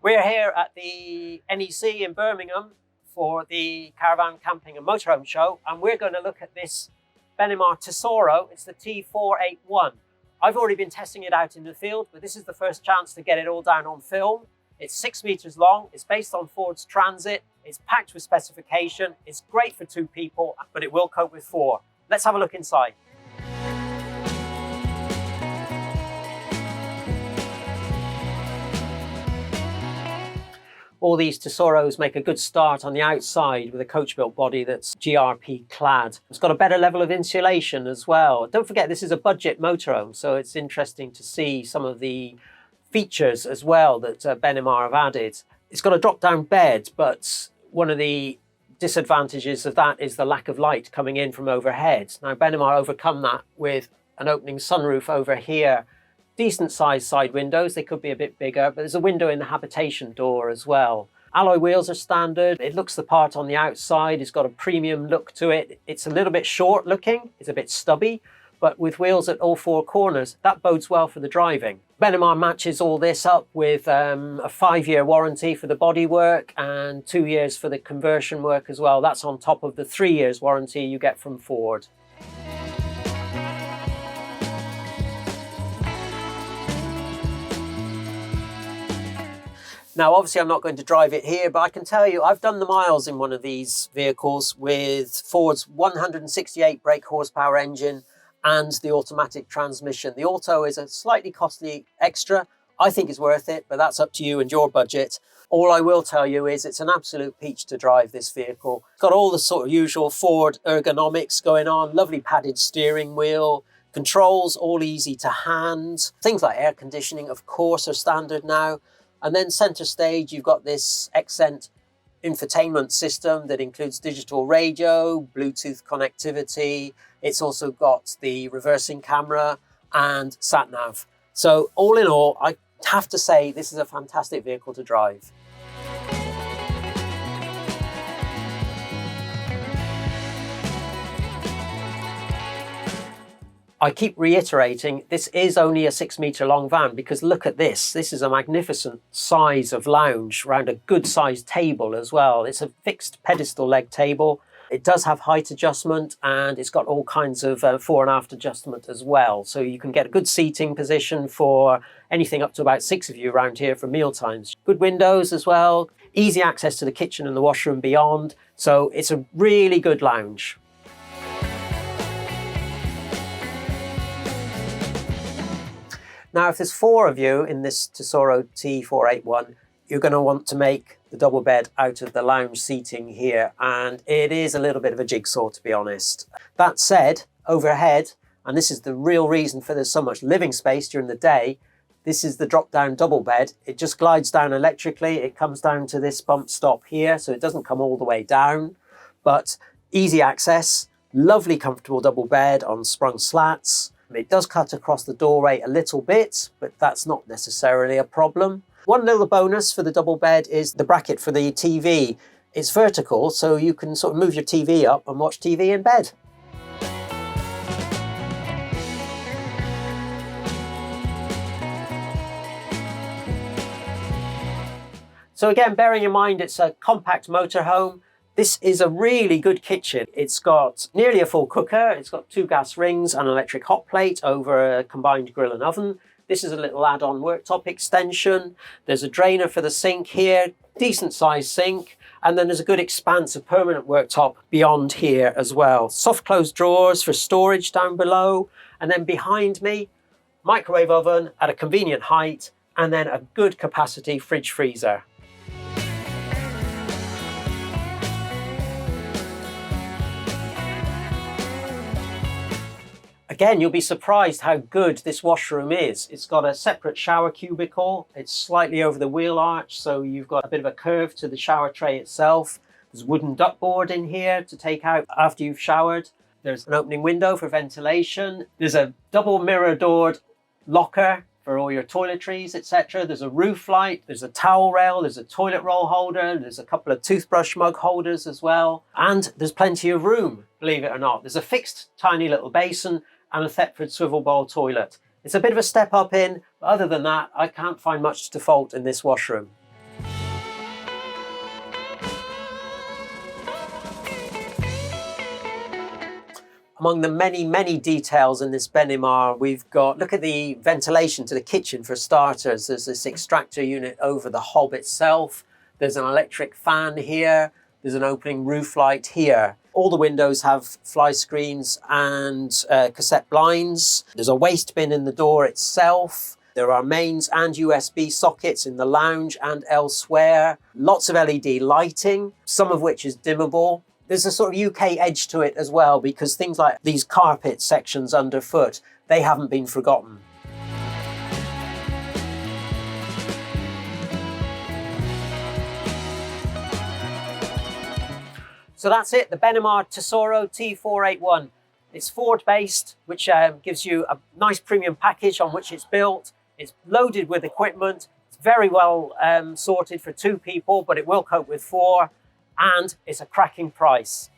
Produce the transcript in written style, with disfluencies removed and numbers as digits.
We're here at the NEC in Birmingham for the Caravan, Camping and Motorhome Show, and we're going to look at this Benimar Tessoro. It's the T481. I've already been testing it out in the field, but this is the first chance to get it all down on film. It's 6 meters long, it's based on Ford's Transit, it's packed with specification, it's great for 2 people, but it will cope with 4. Let's have a look inside. All these Tessoros make a good start on the outside with a coach-built body that's GRP clad. It's got a better level of insulation as well. Don't forget, this is a budget motorhome, so it's interesting to see some of the features as well that Benimar have added. It's got a drop-down bed, but one of the disadvantages of that is the lack of light coming in from overhead. Now, Benimar overcome that with an opening sunroof over here. Decent sized side windows, they could be a bit bigger, but there's a window in the habitation door as well. Alloy wheels are standard, it looks the part on the outside, it's got a premium look to it. It's a little bit short looking, it's a bit stubby, but with wheels at all 4 corners, that bodes well for the driving. Benimar matches all this up with a 5-year warranty for the bodywork and 2 years for the conversion work as well. That's on top of the 3 years warranty you get from Ford. Now, obviously, I'm not going to drive it here, but I can tell you I've done the miles in one of these vehicles with Ford's 168 brake horsepower engine and the automatic transmission. The auto is a slightly costly extra. I think it's worth it, but that's up to you and your budget. All I will tell you is it's an absolute peach to drive this vehicle. It's got all the sort of usual Ford ergonomics going on, lovely padded steering wheel, controls all easy to hand. Things like air conditioning, of course, are standard now. And then center stage, you've got this Accent infotainment system that includes digital radio, Bluetooth connectivity. It's also got the reversing camera and sat nav. So all in all, I have to say this is a fantastic vehicle to drive. I keep reiterating, this is only a 6 meter long van because look at this. This is a magnificent size of lounge around a good sized table as well. It's a fixed pedestal leg table. It does have height adjustment and it's got all kinds of fore and aft adjustment as well. So you can get a good seating position for anything up to about 6 of you around here for meal times. Good windows as well, easy access to the kitchen and the washroom beyond. So it's a really good lounge. Now, if there's 4 of you in this Tessoro T481, you're going to want to make the double bed out of the lounge seating here, and it is a little bit of a jigsaw, to be honest. That said, overhead, and this is the real reason for there's so much living space during the day, this is the drop-down double bed. It just glides down electrically. It comes down to this bump stop here, so it doesn't come all the way down, but easy access, lovely comfortable double bed on sprung slats. It does cut across the doorway a little bit, but that's not necessarily a problem. One little bonus for the double bed is the bracket for the TV. It's vertical, so you can sort of move your TV up and watch TV in bed. So again, bearing in mind it's a compact motorhome, this is a really good kitchen. It's got nearly a full cooker, it's got 2 gas rings and an electric hot plate over a combined grill and oven. This is a little add-on worktop extension. There's a drainer for the sink here, decent sized sink, and then there's a good expanse of permanent worktop beyond here as well. Soft closed drawers for storage down below, and then behind me, microwave oven at a convenient height, and then a good capacity fridge freezer. Again, you'll be surprised how good this washroom is. It's got a separate shower cubicle. It's slightly over the wheel arch, so you've got a bit of a curve to the shower tray itself. There's wooden duckboard in here to take out after you've showered. There's an opening window for ventilation. There's a double mirror-doored locker for all your toiletries, etc. There's a roof light, there's a towel rail, there's a toilet roll holder, there's a couple of toothbrush mug holders as well. And there's plenty of room, believe it or not. There's a fixed tiny little basin and a Thetford swivel bowl toilet. It's a bit of a step up in, but other than that, I can't find much to fault in this washroom. Among the many details in this Benimar, we've got, look at the ventilation to the kitchen for starters. There's this extractor unit over the hob itself. There's an electric fan here. There's an opening roof light here. All the windows have fly screens and cassette blinds. There's a waste bin in the door itself. There are mains and USB sockets in the lounge and elsewhere. Lots of LED lighting, some of which is dimmable. There's a sort of UK edge to it as well, because things like these carpet sections underfoot, they haven't been forgotten. So that's it, the Benimar Tessoro T481. It's Ford-based, which gives you a nice premium package on which it's built. It's loaded with equipment. It's very well sorted for 2 people, but it will cope with 4. And it's a cracking price.